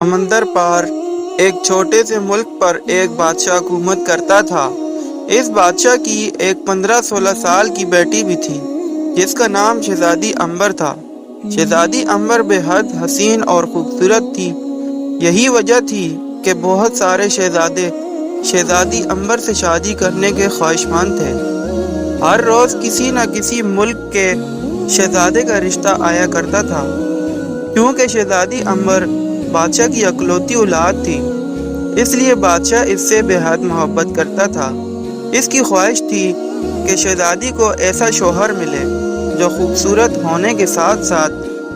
سمندر پار ایک چھوٹے سے ملک پر ایک بادشاہ حکومت کرتا تھا۔ اس بادشاہ کی ایک 15-16 سال کی بیٹی بھی تھی جس کا نام شہزادی امبر تھا۔ شہزادی امبر بے حد حسین اور خوبصورت تھی۔ یہی وجہ تھی کہ بہت سارے شہزادے شہزادی امبر سے شادی کرنے کے خواہشمند تھے۔ ہر روز کسی نہ کسی ملک کے شہزادے کا رشتہ آیا کرتا تھا۔ کیونکہ شہزادی امبر بادشاہ کی اکلوتی اولاد تھی، اس لیے بادشاہ اس سے بے حد محبت کرتا تھا۔ اس کی خواہش تھی کہ شہزادی کو ایسا شوہر ملے جو خوبصورت ہونے کے ساتھ ساتھ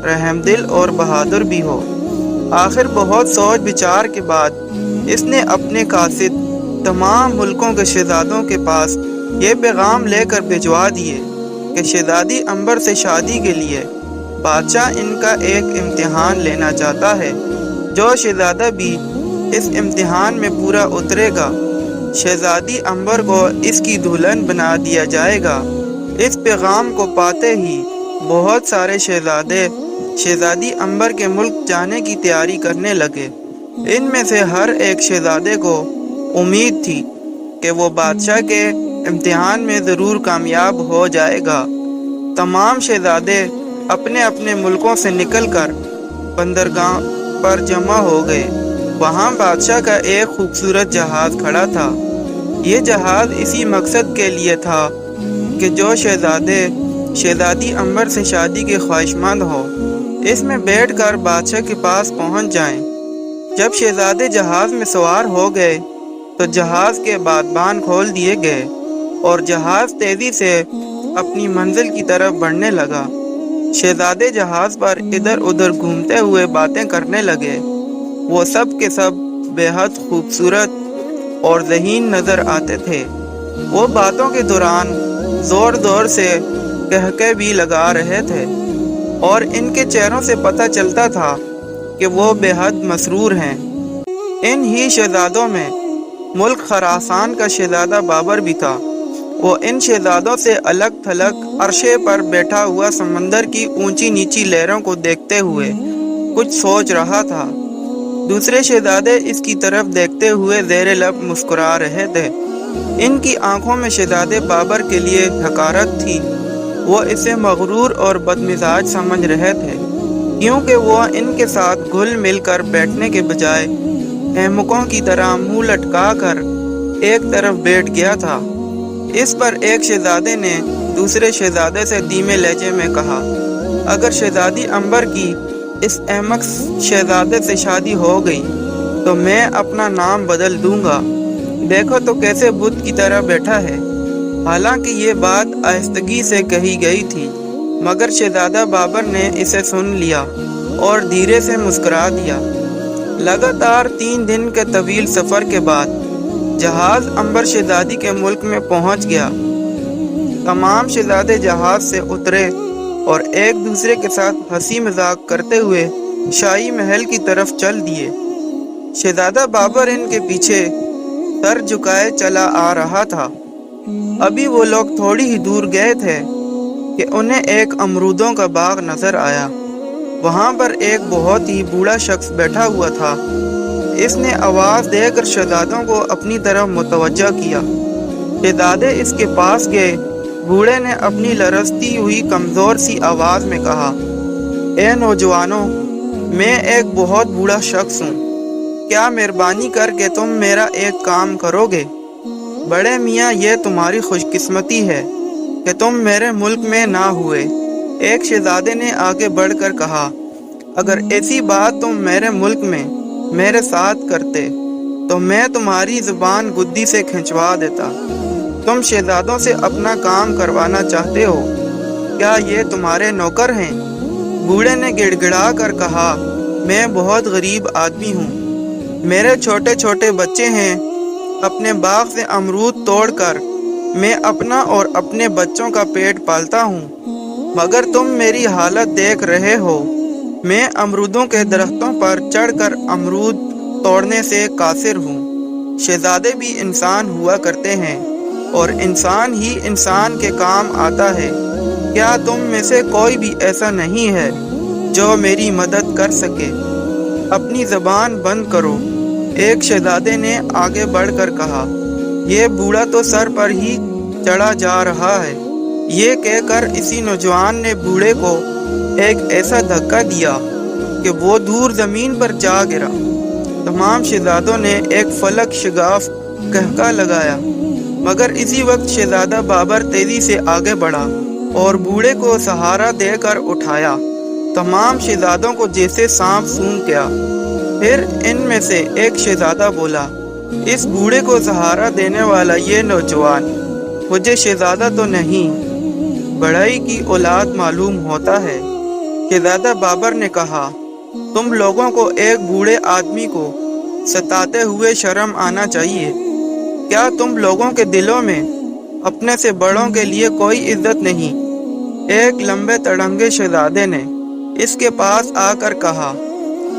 رحم دل اور بہادر بھی ہو۔ آخر بہت سوچ بچار کے بعد اس نے اپنے قاصد تمام ملکوں کے شہزادوں کے پاس یہ پیغام لے کر بھجوا دیے کہ شہزادی امبر سے شادی کے لیے بادشاہ ان کا ایک امتحان لینا چاہتا ہے۔ جو شہزادہ بھی اس امتحان میں پورا اترے گا، شہزادی امبر کو اس کی دلہن بنا دیا جائے گا۔ اس پیغام کو پاتے ہی بہت سارے شہزادے شہزادی امبر کے ملک جانے کی تیاری کرنے لگے۔ ان میں سے ہر ایک شہزادے کو امید تھی کہ وہ بادشاہ کے امتحان میں ضرور کامیاب ہو جائے گا۔ تمام شہزادے اپنے اپنے ملکوں سے نکل کر بندرگاہ پر جمع ہو گئے۔ وہاں بادشاہ کا ایک خوبصورت جہاز کھڑا تھا۔ یہ جہاز اسی مقصد کے لیے تھا کہ جو شہزادے شہزادی امبر سے شادی کے خواہشمند ہو، اس میں بیٹھ کر بادشاہ کے پاس پہنچ جائیں۔ جب شہزادے جہاز میں سوار ہو گئے تو جہاز کے بادبان کھول دیے گئے اور جہاز تیزی سے اپنی منزل کی طرف بڑھنے لگا۔ شہزادے جہاز پر ادھر ادھر گھومتے ہوئے باتیں کرنے لگے۔ وہ سب کے سب بے حد خوبصورت اور ذہین نظر آتے تھے۔ وہ باتوں کے دوران زور زور سے قہقہے بھی لگا رہے تھے اور ان کے چہروں سے پتہ چلتا تھا کہ وہ بے حد مسرور ہیں۔ ان ہی شہزادوں میں ملک خراسان کا شہزادہ بابر بھی تھا۔ وہ ان شہزادوں سے الگ تھلگ عرشے پر بیٹھا ہوا سمندر کی اونچی نیچی لہروں کو دیکھتے ہوئے کچھ سوچ رہا تھا۔ دوسرے شہزادے اس کی طرف دیکھتے ہوئے زیر لب مسکرا رہے تھے۔ ان کی آنکھوں میں شہزادے بابر کے لیے حقارت تھی۔ وہ اسے مغرور اور بدمزاج سمجھ رہے تھے کیونکہ وہ ان کے ساتھ گھل مل کر بیٹھنے کے بجائے احمقوں کی طرح منہ لٹکا کر ایک طرف بیٹھ گیا تھا۔ اس پر ایک شہزادے نے دوسرے شہزادے سے دھیمے لہجے میں کہا، اگر شہزادی امبر کی اس احمق شہزادے سے شادی ہو گئی تو میں اپنا نام بدل دوں گا۔ دیکھو تو کیسے بت کی طرح بیٹھا ہے۔ حالانکہ یہ بات آہستگی سے کہی گئی تھی مگر شہزادہ بابر نے اسے سن لیا اور دھیرے سے مسکرا دیا۔ لگاتار 3 دن کے طویل سفر کے بعد جہاز امبر شہزادی کے ملک میں پہنچ گیا۔ تمام شہزادے جہاز سے اترے اور ایک دوسرے کے ساتھ ہنسی مذاق کرتے ہوئے شاہی محل کی طرف چل دیے۔ شہزادہ بابر ان کے پیچھے سر جھکائے چلا آ رہا تھا۔ ابھی وہ لوگ تھوڑی ہی دور گئے تھے کہ انہیں ایک امرودوں کا باغ نظر آیا۔ وہاں پر ایک بہت ہی بوڑھا شخص بیٹھا ہوا تھا۔ اس نے آواز دے کر شہزادوں کو اپنی طرف متوجہ کیا۔ شہزادے اس کے پاس گئے۔ بوڑھے نے اپنی لرزتی ہوئی کمزور سی آواز میں کہا، اے نوجوانوں، میں ایک بہت بوڑھا شخص ہوں۔ کیا مہربانی کر کے تم میرا ایک کام کرو گے؟ بڑے میاں، یہ تمہاری خوش قسمتی ہے کہ تم میرے ملک میں نہ ہوئے۔ ایک شہزادے نے آگے بڑھ کر کہا، اگر ایسی بات تم میرے ملک میں میرے ساتھ کرتے تو میں تمہاری زبان گدی سے کھنچوا دیتا۔ تم شہزادوں سے اپنا کام کروانا چاہتے ہو؟ کیا یہ تمہارے نوکر ہیں؟ بوڑھے نے گڑ گڑا کر کہا، میں بہت غریب آدمی ہوں۔ میرے چھوٹے چھوٹے بچے ہیں۔ اپنے باغ سے امرود توڑ کر میں اپنا اور اپنے بچوں کا پیٹ پالتا ہوں، مگر تم میری حالت دیکھ رہے ہو۔ میں امرودوں کے درختوں پر چڑھ کر امرود توڑنے سے قاصر ہوں۔ شہزادے بھی انسان ہوا کرتے ہیں اور انسان ہی انسان کے کام آتا ہے۔ کیا تم میں سے کوئی بھی ایسا نہیں ہے جو میری مدد کر سکے؟ اپنی زبان بند کرو۔ ایک شہزادے نے آگے بڑھ کر کہا، یہ بوڑھا تو سر پر ہی چڑھا جا رہا ہے۔ یہ کہہ کر اسی نوجوان نے بوڑھے کو ایک ایسا دھکا دیا کہ وہ دور زمین پر جا گرا۔ تمام شہزادوں نے ایک فلک شگاف قہقہ لگایا، مگر اسی وقت شہزادہ بابر تیزی سے آگے بڑھا اور بوڑھے کو سہارا دے کر اٹھایا۔ تمام شہزادوں کو جیسے سانپ سونگھ گیا۔ پھر ان میں سے ایک شہزادہ بولا، اس بوڑھے کو سہارا دینے والا یہ نوجوان مجھے شہزادہ تو نہیں، بڑھئی کی اولاد معلوم ہوتا ہے۔ شہزادہ بابر نے کہا، تم لوگوں کو ایک بوڑھے آدمی کو ستاتے ہوئے شرم آنا چاہیے۔ کیا تم لوگوں کے دلوں میں اپنے سے بڑوں کے لیے کوئی عزت نہیں؟ ایک لمبے تڑنگے شہزادے نے اس کے پاس آ کر کہا،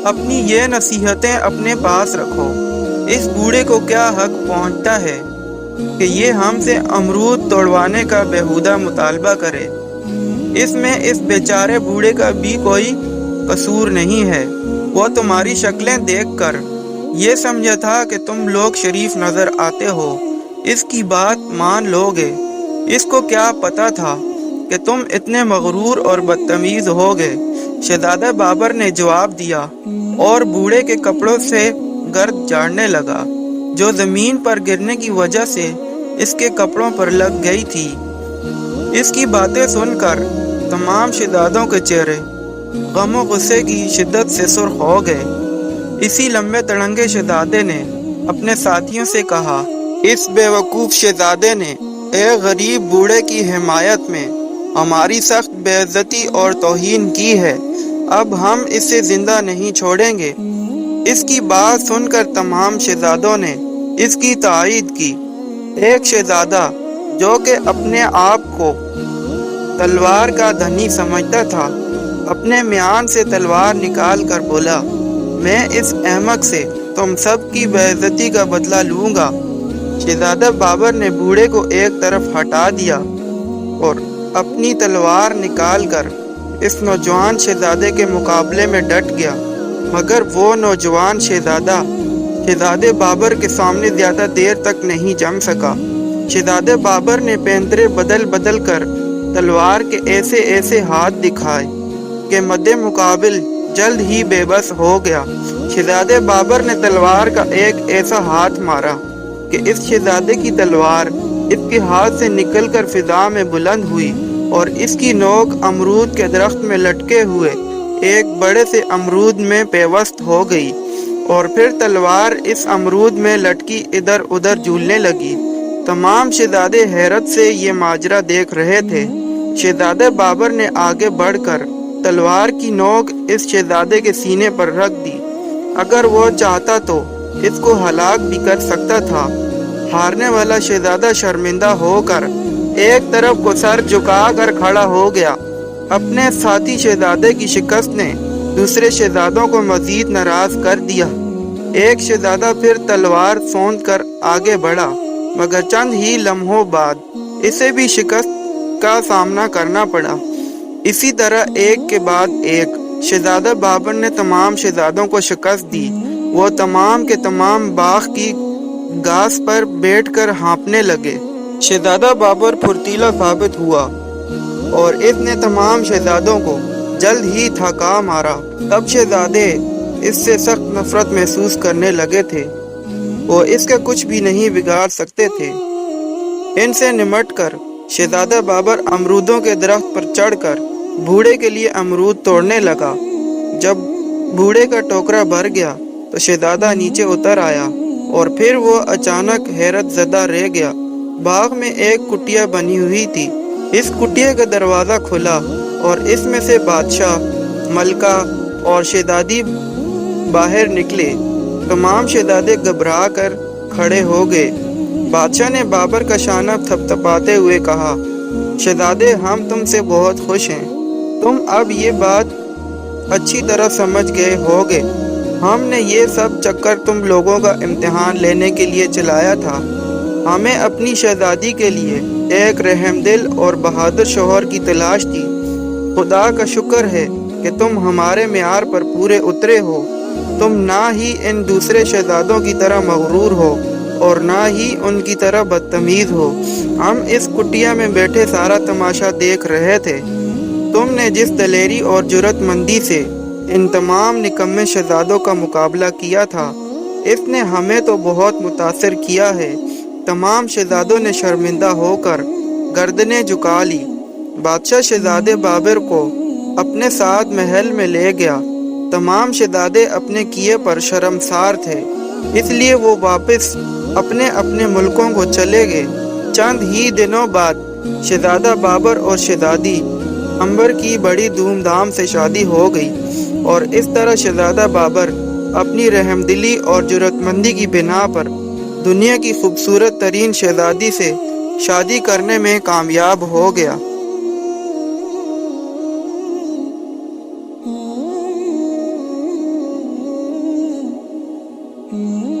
اپنی یہ نصیحتیں اپنے پاس رکھو۔ اس بوڑھے کو کیا حق پہنچتا ہے کہ یہ ہم سے امرود توڑوانے کا بیہودہ مطالبہ کرے؟ اس میں اس بیچارے بوڑھے کا بھی کوئی قصور نہیں ہے۔ وہ تمہاری شکلیں دیکھ کر یہ سمجھا تھا کہ تم لوگ شریف نظر آتے ہو، اس کی بات مان لو گے۔ اس کو کیا پتا تھا کہ تم اتنے مغرور اور بدتمیز ہوگے؟ شہزادہ بابر نے جواب دیا اور بوڑھے کے کپڑوں سے گرد جھاڑنے لگا، جو زمین پر گرنے کی وجہ سے اس کے کپڑوں پر لگ گئی تھی۔ اس کی باتیں سن کر تمام شہزادوں کے چہرے غم و غصے کی شدت سے سرخ ہو گئے۔ اسی لمبے تڑنگے شہزادے نے اپنے ساتھیوں سے کہا، اس بے وقوف شہزادے نے ایک غریب بوڑھے کی حمایت میں ہماری سخت بے عزتی اور توہین کی ہے۔ اب ہم اسے زندہ نہیں چھوڑیں گے۔ اس کی بات سن کر تمام شہزادوں نے اس کی تائید کی۔ ایک شہزادہ جو کہ اپنے آپ کو تلوار کا دھنی سمجھتا تھا، اپنے میان سے تلوار نکال کر بولا، میں اس احمق سے تم سب کی بے عزتی کا بدلہ لوں گا۔ شہزادہ بابر نے بوڑھے کو ایک طرف ہٹا دیا اور اپنی تلوار نکال کر اس نوجوان شہزادے کے مقابلے میں ڈٹ گیا، مگر وہ نوجوان شہزادے بابر کے سامنے زیادہ دیر تک نہیں جم سکا۔ شہزادے بابر نے پینترے بدل بدل کر تلوار کے ایسے ایسے ہاتھ دکھائے کہ مد مقابل جلد ہی بے بس ہو گیا۔ شہزادے بابر نے تلوار کا ایک ایسا ہاتھ مارا کہ اس شہزادے کی تلوار اس کے ہاتھ سے نکل کر فضا میں بلند ہوئی اور اس کی نوک امرود کے درخت میں لٹکے ہوئے ایک بڑے سے امرود میں پیوست ہو گئی، اور پھر تلوار اس امرود میں لٹکی ادھر ادھر جھولنے لگی۔ تمام شہزادے حیرت سے یہ ماجرا دیکھ رہے تھے۔ شہزادے بابر نے آگے بڑھ کر تلوار کی نوک اس شہزادے کے سینے پر رکھ دی۔ اگر وہ چاہتا تو اس کو ہلاک بھی کر سکتا تھا۔ ہارنے والا شہزادہ شرمندہ ہو کر ایک طرف کو سر جھکا کر کھڑا ہو گیا۔ اپنے ساتھی شہزادے کی شکست نے دوسرے شہزادوں کو مزید ناراض کر دیا۔ ایک شہزادہ پھر تلوار سونت کر آگے بڑھا، مگر چند ہی لمحوں بعد اسے بھی شکست کا سامنا کرنا پڑا۔ اسی طرح ایک کے بعد ایک شہزادہ بابر نے تمام شہزادوں کو شکست دی۔ وہ تمام کے تمام باغ کی گھاس پر بیٹھ کر ہانپنے لگے۔ شہزادہ بابر پھرتیلا ثابت ہوا اور اس نے تمام شہزادوں کو جلد ہی تھکا مارا۔ تب شہزادے اس سے سخت نفرت محسوس کرنے لگے تھے۔ وہ اس کا کچھ بھی نہیں بگاڑ سکتے تھے۔ ان سے نمٹ کر شہزادہ بابر امرودوں کے درخت پر چڑھ کر بوڑھے کے لیے امرود توڑنے لگا۔ جب بوڑھے کا ٹوکرا بھر گیا تو شہزادہ نیچے اتر آیا اور پھر وہ اچانک حیرت زدہ رہ گیا۔ باغ میں ایک کٹیا بنی ہوئی تھی۔ اس کٹیا کا دروازہ کھلا اور اس میں سے بادشاہ، ملکہ اور شہزادی باہر نکلے۔ تمام شہزادے گھبرا کر کھڑے ہو گئے۔ بادشاہ نے بابر کا شانہ تھپتھپاتے ہوئے کہا، شہزادے ہم تم سے بہت خوش ہیں۔ تم اب یہ بات اچھی طرح سمجھ گئے ہوگے۔ ہم نے یہ سب چکر تم لوگوں کا امتحان لینے کے لیے چلایا تھا۔ ہمیں اپنی شہزادی کے لیے ایک رحم دل اور بہادر شوہر کی تلاش تھی۔ خدا کا شکر ہے کہ تم ہمارے معیار پر پورے اترے ہو۔ تم نہ ہی ان دوسرے شہزادوں کی طرح مغرور ہو اور نہ ہی ان کی طرح بدتمیز ہو۔ ہم اس کٹیا میں بیٹھے سارا تماشا دیکھ رہے تھے۔ تم نے جس دلیری اور جرات مندی سے ان تمام نکمے شہزادوں کا مقابلہ کیا تھا، اس نے ہمیں تو بہت متاثر کیا ہے۔ تمام شہزادوں نے شرمندہ ہو کر گردنیں جھکا لی۔ بادشاہ شہزادے بابر کو اپنے ساتھ محل میں لے گیا۔ تمام شہزادے اپنے کیے پر شرمسار تھے، اس لیے وہ واپس اپنے اپنے ملکوں کو چلے گئے۔ چند ہی دنوں بعد شہزادہ بابر اور شہزادی امبر کی بڑی دھوم دھام سے شادی ہو گئی، اور اس طرح شہزادہ بابر اپنی رحم دلی اور جرات مندی کی بنا پر دنیا کی خوبصورت ترین شہزادی سے شادی کرنے میں کامیاب ہو گیا۔ Mm-hmm.